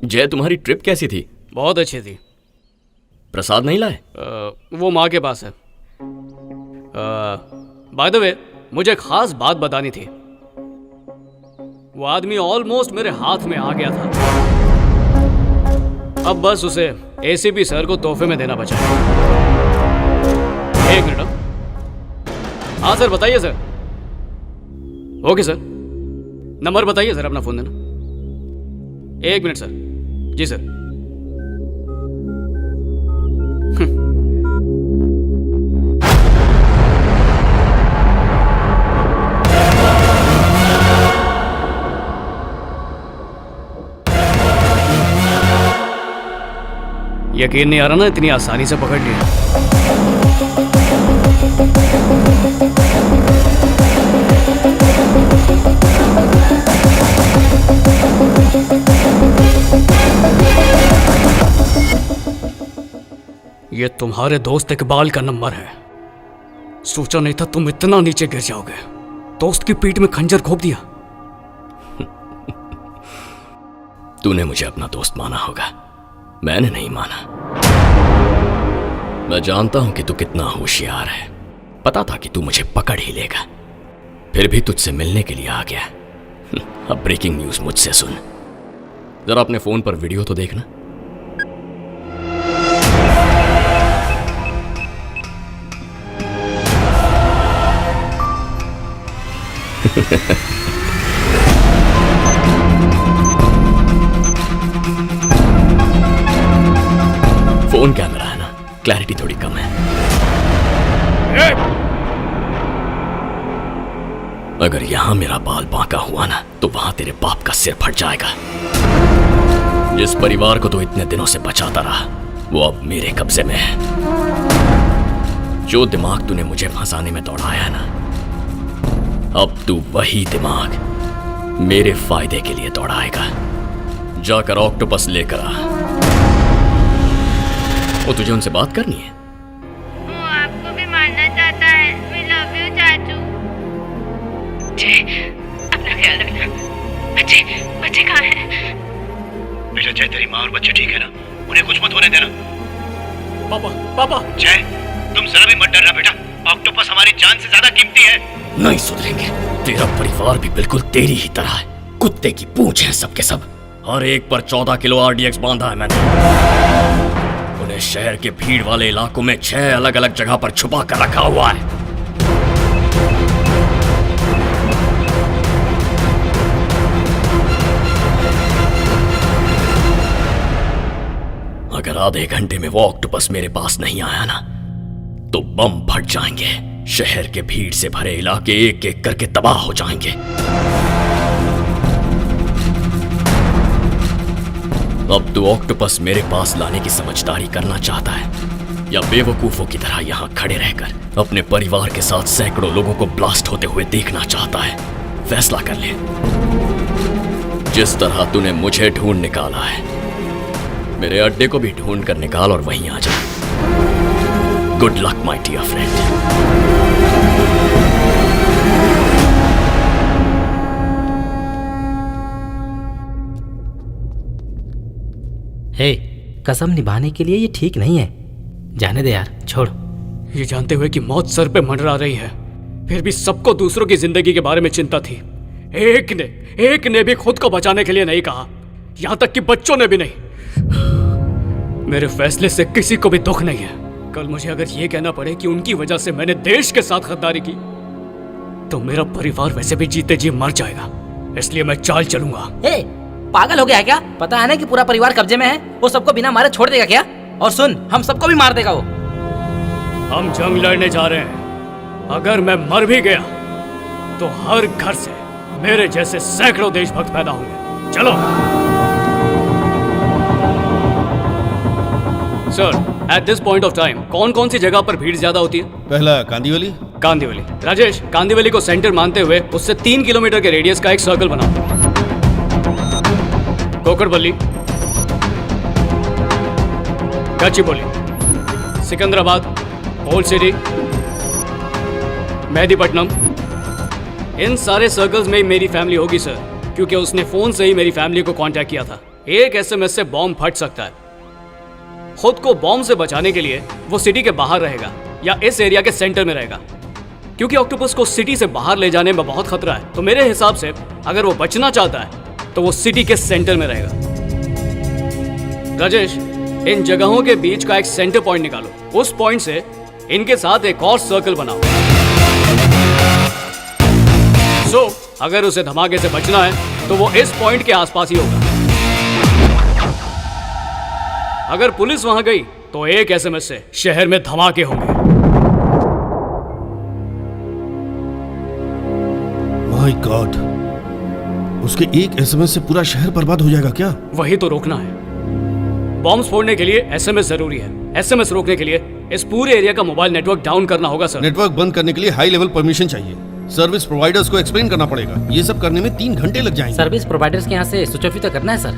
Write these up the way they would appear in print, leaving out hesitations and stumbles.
जय, तुम्हारी ट्रिप कैसी थी? बहुत अच्छी थी। प्रसाद नहीं लाए? वो माँ के पास है। बाय द वे, मुझे एक खास बात बतानी थी। वो आदमी ऑलमोस्ट मेरे हाथ में आ गया था। अब बस उसे एसीपी सर को तोहफे में देना बचा है। एक मिनट। हाँ सर, बताइए सर। ओके सर, नंबर बताइए सर, अपना फोन देना। एक मिनट सर। जी सर। यकीन नहीं आ रहा ना, इतनी आसानी से पकड़ लिया। ये तुम्हारे दोस्त इकबाल का नंबर है। सोचा नहीं था तुम इतना नीचे गिर जाओगे। दोस्त की पीठ में खंजर घोंप दिया। तूने मुझे अपना दोस्त माना होगा, मैंने नहीं माना। मैं जानता हूं कि तू कितना होशियार है। पता था कि तू मुझे पकड़ ही लेगा, फिर भी तुझसे मिलने के लिए आ गया। अब ब्रेकिंग न्यूज मुझसे सुन। जरा अपने फोन पर वीडियो तो देखना। फोन कैमरा है ना, क्लैरिटी थोड़ी कम है। अगर यहां मेरा बाल बांका हुआ ना, तो वहां तेरे बाप का सिर फट जाएगा। जिस परिवार को तू इतने दिनों से बचाता रहा, वो अब मेरे कब्जे में है। जो दिमाग तूने मुझे फंसाने में दौड़ाया ना, अब तू वही दिमाग मेरे फायदे के लिए दौड़ाएगा। जाकर ऑक्टोपस लेकर आ। वो तुझे उनसे बात करनी है। वो आपको भी मारना चाहता है। We love you, चाचू। जय, अपना ख्याल रखना। बच्चे कहाँ हैं? बेटा जय, तेरी माँ और बच्चे ठीक है ना? उन्हें कुछ मत होने देना। पापा। जय, तुम जरा भी मत डरना बेटा। ऑक्टोपस हमारी जान से ज्यादा कीमती है। नहीं सुधरेंगे। तेरा परिवार भी बिल्कुल तेरी ही तरह है। कुत्ते की पूंछ है सबके सब। हर एक पर 14 किलो RDX बांधा है मैंने। उन्हें शहर के भीड़ वाले इलाकों में 6 अलग अलग जगह पर छुपा कर रखा हुआ है। अगर आधे घंटे में वो ऑक्टोपस मेरे पास नहीं आया ना, तो बम फट जाएंगे। शहर के भीड़ से भरे इलाके एक एक करके तबाह हो जाएंगे। अब तू ऑक्टोपस मेरे पास लाने की समझदारी करना चाहता है, या बेवकूफों की तरह यहां खड़े रहकर अपने परिवार के साथ सैकड़ों लोगों को ब्लास्ट होते हुए देखना चाहता है? फैसला कर ले। जिस तरह तूने मुझे ढूंढ निकाला है, मेरे अड्डे को भी ढूंढ कर निकाल और वहीं आ जा। Good luck my dear friend. Hey, कसम निभाने के लिए ये ठीक नहीं है। जाने दे यार, छोड़। ये जानते हुए कि मौत सर पे मंडरा रही है, फिर भी सबको दूसरों की जिंदगी के बारे में चिंता थी। एक ने भी खुद को बचाने के लिए नहीं कहा, यहां तक कि बच्चों ने भी नहीं। मेरे फैसले से किसी को भी दुख नहीं है। कल मुझे अगर ये कहना पड़े कि उनकी वजह से मैंने देश के साथ गद्दारी की, तो मेरा परिवार वैसे भी जीते जी मर जाएगा। इसलिए मैं चाल चलूंगा। हे, पागल हो गया है क्या? पता है ना कि पूरा परिवार कब्जे में है। वो सबको बिना मारे छोड़ देगा क्या? और सुन, हम सबको भी मार देगा वो। हम जंग लड़ने जा रहे हैं। अगर मैं मर भी गया तो हर घर से मेरे जैसे सैकड़ों देशभक्त पैदा होंगे। चलो sir, at this point of time कौन कौन सी जगह पर भीड़ ज्यादा होती है? पहला कांदीवली। राजेश, कांदीवली को सेंटर मानते हुए उससे 3 किलोमीटर के रेडियस का एक सर्कल बनाओ। कोकड़बल्ली, गच्चीबोली, सिकंदराबाद, ओल्ड सिटी, मेहदीपट्टनम, इन सारे सर्कल्स में मेरी फैमिली होगी सर, क्योंकि उसने फोन से ही मेरी फैमिली को कांटेक्ट किया था। एक एसएमएस से बॉम्ब फट सकता है। खुद को बॉम्ब से बचाने के लिए वो सिटी के बाहर रहेगा या इस एरिया के सेंटर में रहेगा, क्योंकि ऑक्टोपस को सिटी से बाहर ले जाने में बहुत खतरा है। तो मेरे हिसाब से अगर वो बचना चाहता है तो वो सिटी के सेंटर में रहेगा। राजेश, इन जगहों के बीच का एक सेंटर पॉइंट निकालो। उस पॉइंट से इनके साथ एक और सर्कल बनाओ। अगर उसे धमाके से बचना है तो वो इस पॉइंट के आसपास ही होगा। अगर पुलिस वहां गई तो एक एसएमएस से शहर में धमाके होंगे। माय गॉड, उसके एक एसएमएस से पूरा शहर बर्बाद हो जाएगा क्या? वही तो रोकना है। बॉम्ब फोड़ने के लिए एसएमएस जरूरी है। एसएमएस रोकने के लिए इस पूरे एरिया का मोबाइल नेटवर्क डाउन करना होगा सर। नेटवर्क बंद करने के लिए हाई लेवल परमिशन चाहिए। सर्विस प्रोवाइडर्स को एक्सप्लेन करना पड़ेगा। ये सब करने में 3 घंटे लग जाएंगे। सर्विस प्रोवाइडर्स के यहाँ से स्विच ऑफ ही तो करना है सर।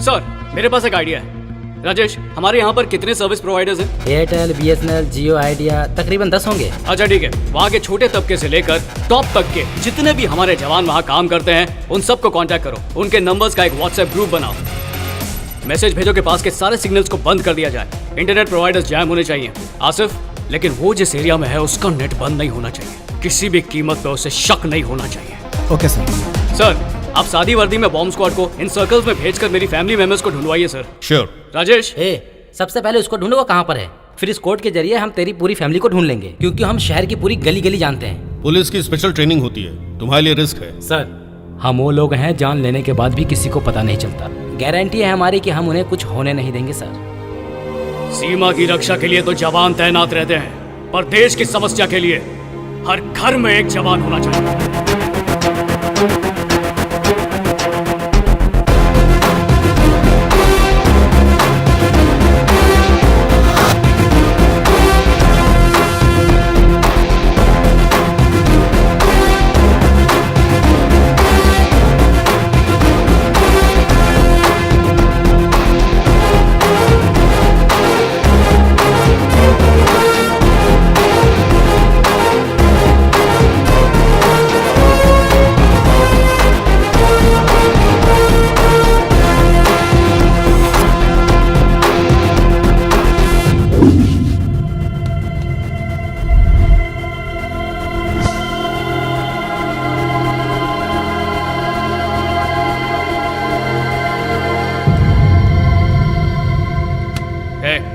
सर, मेरे पास एक आइडिया है। राजेश, हमारे यहाँ पर कितने सर्विस प्रोवाइडर्स हैं? एयरटेल, बीएसएनएल, जियो, आइडिया, तकरीबन 10 होंगे। अच्छा ठीक है, वहाँ के छोटे तबके से लेकर टॉप तक के जितने भी हमारे जवान वहाँ काम करते हैं उन सबको कांटेक्ट करो। उनके नंबर्स का एक व्हाट्सएप ग्रुप बनाओ। मैसेज भेजो के पास के सारे सिग्नल्स को बंद कर दिया जाए। इंटरनेट प्रोवाइडर्स जैम होने चाहिए। आसिफ, लेकिन वो जिस एरिया में है उसका नेट बंद नहीं होना चाहिए। किसी भी कीमत पे उसे शक नहीं होना चाहिए। Okay sir. सर, आप सादी वर्दी में बॉम्ब स्क्वाड को इन सर्कल्स में भेजकर मेरी फैमिली मेंबर्स को ढूंढवाइए सर। श्योर। राजेश, सबसे पहले उसको ढूंढो वो कहाँ पर है। फिर इस कोड के जरिए हम तेरी पूरी फैमिली को ढूंढ लेंगे, क्योंकि हम शहर की पूरी गली गली जानते हैं। पुलिस की स्पेशल ट्रेनिंग होती है, तुम्हारे लिए रिस्क है। सर, हम वो लोग हैं जान लेने के बाद भी किसी को पता नहीं चलता। गारंटी है हमारी कि हम उन्हें कुछ होने नहीं देंगे सर। सीमा की रक्षा के लिए तो जवान तैनात रहते हैं, पर देश की समस्या के लिए हर घर में एक जवान होना चाहिए।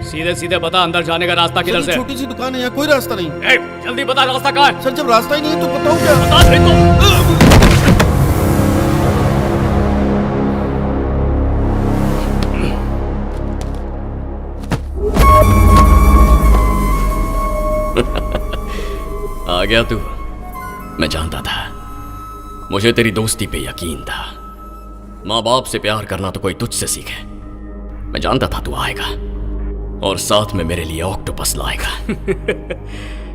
सीधे सीधे बता, अंदर जाने का रास्ता किधर से? छोटी सी दुकान है, यहाँ कोई रास्ता नहीं। जल्दी बता, रास्ता कहाँ है? सर, जब रास्ता ही नहीं है तो बताओ क्या? बता दे तो। आ गया तू। मैं जानता था, मुझे तेरी दोस्ती पे यकीन था। माँ बाप से प्यार करना तो कोई तुझसे सीखे। मैं जानता था तू आएगा और साथ में मेरे लिए ऑक्टोपस लाएगा।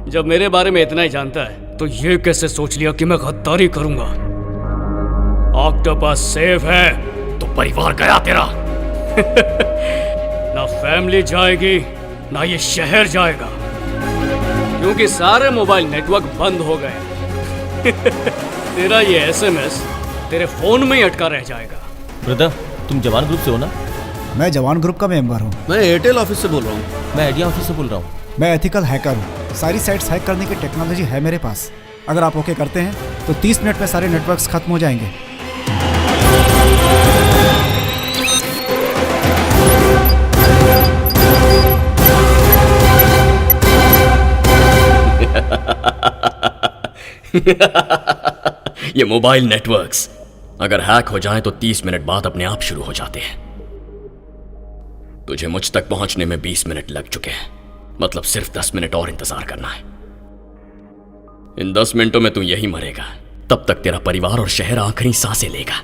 जब मेरे बारे में इतना ही जानता है तो ये कैसे सोच लिया कि मैं गद्दारी करूंगा? ऑक्टोपस सेफ है तो परिवार गया तेरा। ना फैमिली जाएगी ना ये शहर जाएगा, क्योंकि सारे मोबाइल नेटवर्क बंद हो गए। तेरा ये एसएमएस तेरे फोन में ही अटका रह जाएगा। ब्रदर, तुम जवान ग्रुप से हो ना? मैं जवान ग्रुप का मेंबर हूँ। मैं एयरटेल ऑफिस से बोल रहा हूँ। मैं आइडिया ऑफिस से बोल रहा हूँ। मैं एथिकल हैकर हूँ। सारी साइट्स हैक करने की टेक्नोलॉजी है मेरे पास। अगर आप ओके करते हैं तो 30 मिनट में सारे नेटवर्क्स खत्म हो जाएंगे। ये मोबाइल नेटवर्क्स अगर हैक हो जाएं तो 30 मिनट बाद अपने आप शुरू हो जाते हैं। तुझे मुझ तक पहुंचने में 20 मिनट लग चुके हैं, मतलब सिर्फ 10 मिनट और इंतजार करना है। इन 10 मिनटों में तू यही मरेगा। तब तक तेरा परिवार और शहर आखिरी सांसें लेगा।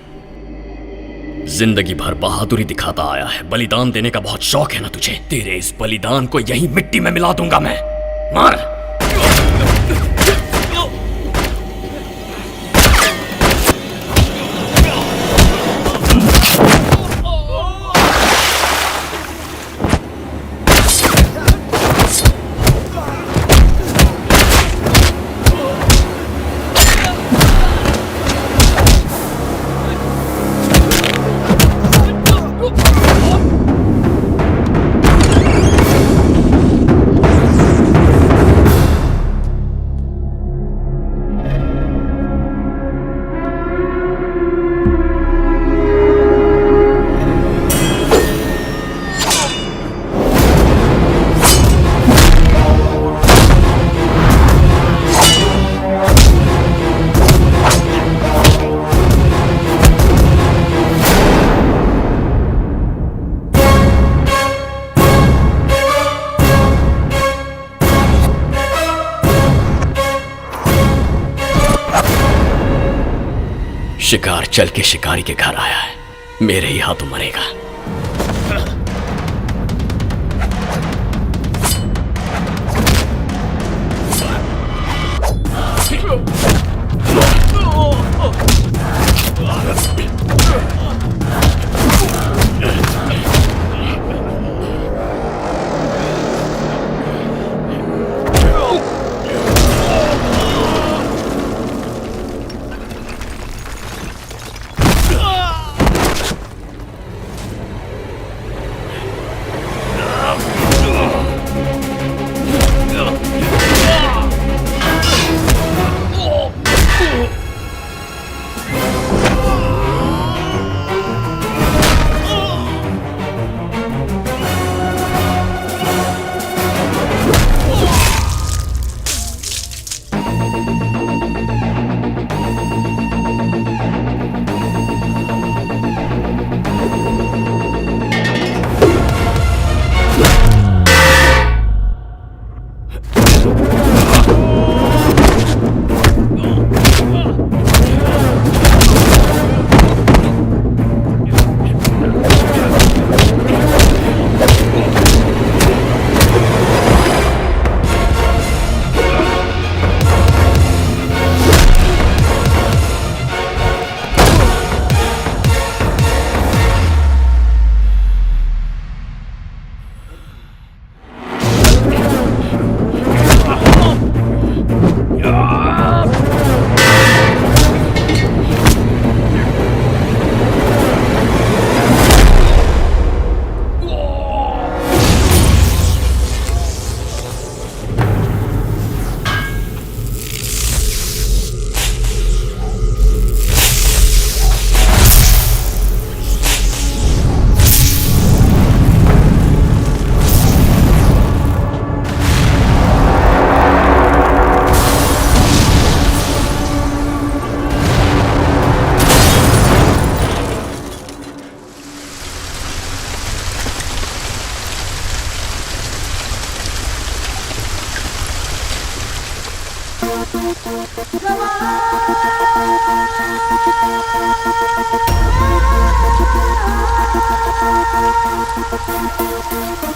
जिंदगी भर बहादुरी दिखाता आया है, बलिदान देने का बहुत शौक है ना तुझे? तेरे इस बलिदान को यही मिट्टी में मिला दूंगा मैं। मार। शिकार चल के शिकारी के घर आया है, मेरे ही हाथों मरेगा।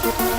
Come on.